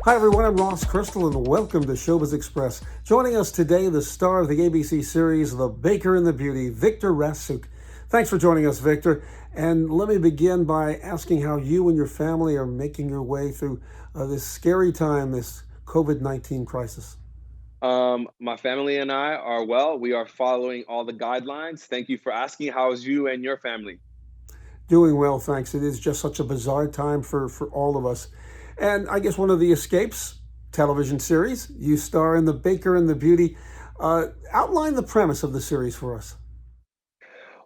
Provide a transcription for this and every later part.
Hi, everyone. I'm Ross Crystal, and welcome to Showbiz Express. Joining us today, the star of the ABC series The Baker and the Beauty, Victor Rasuk. Thanks for joining us, Victor. And let me begin by asking how you and your family are making your way through this scary time, this COVID-19 crisis. My family and I are well. We are following all the guidelines. Thank you for asking. How's you and your family? Doing well, thanks. It is just such a bizarre time for all of us. And I guess one of the escapes, television series, you star in The Baker and the Beauty. Outline the premise of the series for us.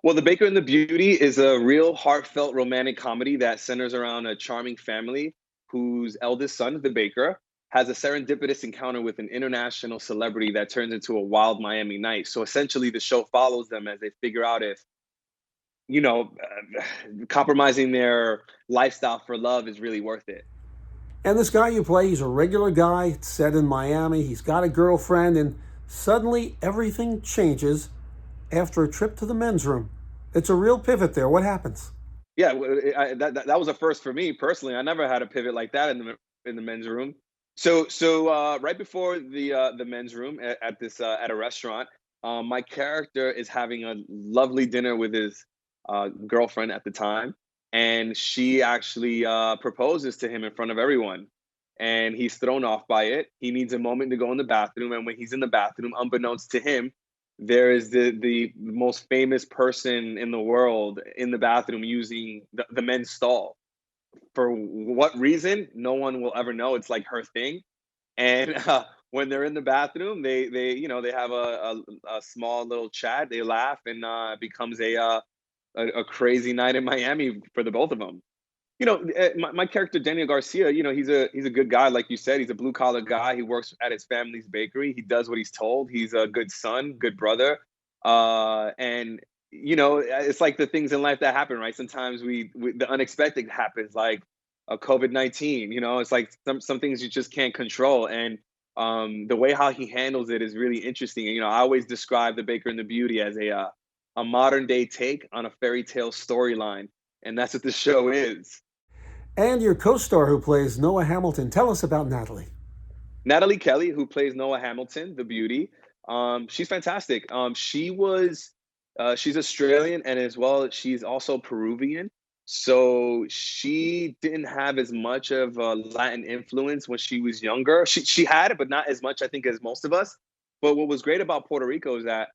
Well, The Baker and the Beauty is a real heartfelt romantic comedy that centers around a charming family whose eldest son, the baker, has a serendipitous encounter with an international celebrity that turns into a wild Miami night. So essentially, the show follows them as they figure out if, compromising their lifestyle for love is really worth it. And this guy you play, he's a regular guy, set in Miami. He's got a girlfriend, and suddenly everything changes after a trip to the men's room. It's a real pivot there. What happens? Yeah, that was a first for me personally. I never had a pivot like that in the men's room. So right before the men's room at a restaurant, my character is having a lovely dinner with his girlfriend at the time, and she actually proposes to him in front of everyone, and he's thrown off by it. He needs a moment to go in the bathroom, and when he's in the bathroom, unbeknownst to him, there is the most famous person in the world in the bathroom using the men's stall. For what reason, no one will ever know. It's like her thing. And when they're in the bathroom, they have a small little chat. They laugh, and it becomes a crazy night in Miami for the both of them. My character Daniel Garcia, he's a good guy, like you said. He's a blue collar guy. He works at his family's bakery. He does what he's told. He's a good son, good brother, and it's like the things in life that happen, right? Sometimes the unexpected happens, like a COVID-19. It's like some things you just can't control, and the way how he handles it is really interesting. And I always describe The Baker and the Beauty as a modern day take on a fairy tale storyline, and that's what the show is. And your co star who plays Noah Hamilton. Tell us about Natalie. Natalie Kelly, who plays Noah Hamilton, the beauty, she's fantastic. She's Australian, and as well, she's also Peruvian. So she didn't have as much of a Latin influence when she was younger. She had it, but not as much, I think, as most of us. But what was great about Puerto Rico is that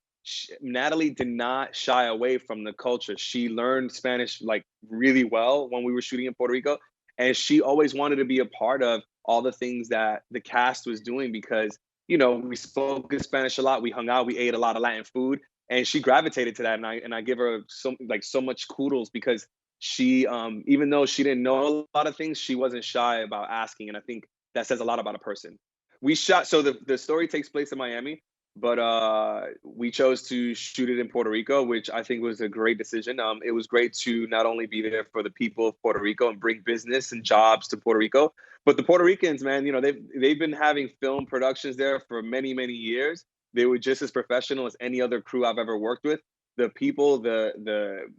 Natalie did not shy away from the culture. She learned Spanish like really well when we were shooting in Puerto Rico, and she always wanted to be a part of all the things that the cast was doing because we spoke good Spanish a lot. We hung out. We ate a lot of Latin food, and she gravitated to that. And I give her so much kudos because she even though she didn't know a lot of things, she wasn't shy about asking, and I think that says a lot about a person. We shot so the story takes place in Miami, but we chose to shoot it in Puerto Rico, which I think was a great decision. It was great to not only be there for the people of Puerto Rico and bring business and jobs to Puerto Rico, but the Puerto Ricans, man, they've been having film productions there for many years. They were just as professional as any other crew I've ever worked with. The people, the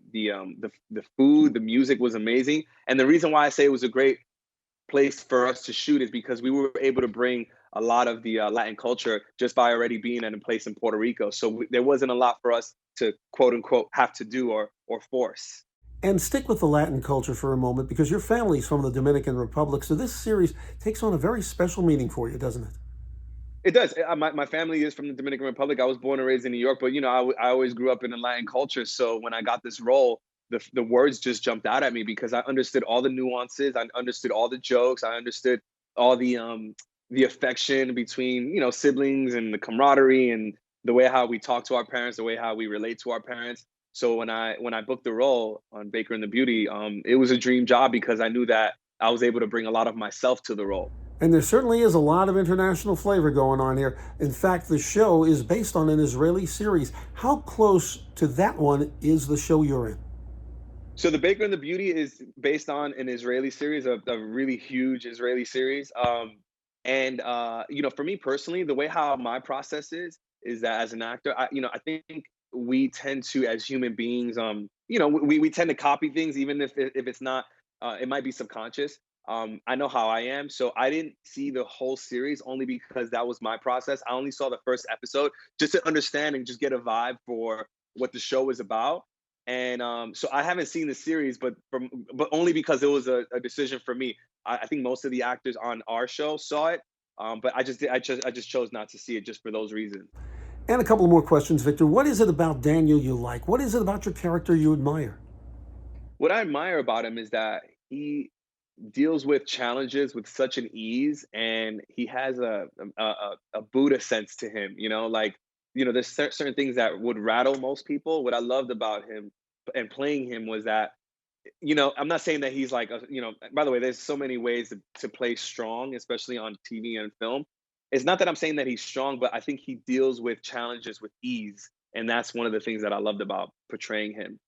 food, the music was amazing, and the reason why I say it was a great place for us to shoot is because we were able to bring a lot of the Latin culture just by already being at a place in Puerto Rico. So there wasn't a lot for us to quote unquote have to do or force. And stick with the Latin culture for a moment because your family's from the Dominican Republic, so this series takes on a very special meaning for you, doesn't it? It does. My family is from the Dominican Republic. I was born and raised in New York, but I always grew up in a Latin culture. So when I got this role, the words just jumped out at me because I understood all the nuances. I understood all the jokes. I understood all the affection between siblings and the camaraderie and the way how we talk to our parents, the way how we relate to our parents. So when I booked the role on Baker and the Beauty, it was a dream job because I knew that I was able to bring a lot of myself to the role. And there certainly is a lot of international flavor going on here. In fact, the show is based on an Israeli series. How close to that one is the show you're in? So the Baker and the Beauty is based on an Israeli series, a really huge Israeli series. And for me personally, the way how my process is that as an actor, I think we tend to, as human beings, we tend to copy things, even if it's not, it might be subconscious. I know how I am, so I didn't see the whole series only because that was my process. I only saw the first episode just to understand and just get a vibe for what the show is about. And so I haven't seen the series, but only because it was a decision for me. I think most of the actors on our show saw it, but I just chose not to see it just for those reasons. And a couple more questions, Victor. What is it about Daniel you like? What is it about your character you admire? What I admire about him is that he deals with challenges with such an ease, and he has a Buddha sense to him. There's certain things that would rattle most people. What I loved about him and playing him was that, I'm not saying that he's like, by the way, there's so many ways to play strong, especially on TV and film. It's not that I'm saying that he's strong, but I think he deals with challenges with ease. And that's one of the things that I loved about portraying him.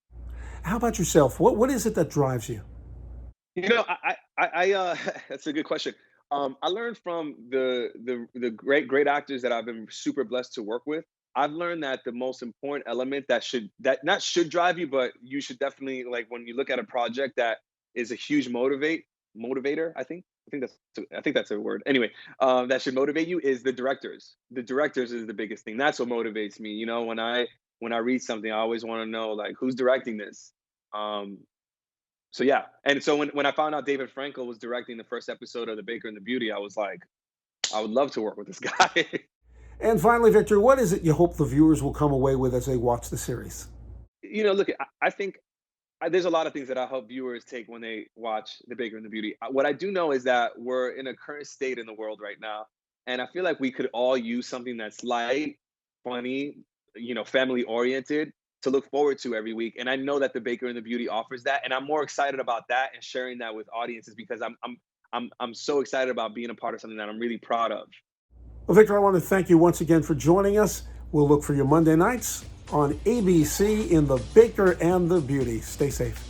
How about yourself? What is it that drives you? That's a good question. I learned from the great actors that I've been super blessed to work with. I've learned that the most important element that not should drive you, but you should definitely, like, when you look at a project that is a huge motivator. I think that's a word. Anyway, that should motivate you is the directors. The directors is the biggest thing. That's what motivates me. When I read something, I always want to know, like, who's directing this. Um, so yeah, and so when I found out David Frankel was directing the first episode of The Baker and the Beauty, I was like, I would love to work with this guy. And finally, Victor, what is it you hope the viewers will come away with as they watch the series? Look, I think there's a lot of things that I hope viewers take when they watch The Baker and the Beauty. What I do know is that we're in a current state in the world right now, and I feel like we could all use something that's light, funny, family oriented to look forward to every week. And I know that The Baker and the Beauty offers that, and I'm more excited about that and sharing that with audiences because I'm so excited about being a part of something that I'm really proud of. Well, Victor, I want to thank you once again for joining us. We'll look for you Monday nights on ABC in The Baker and the Beauty. Stay safe.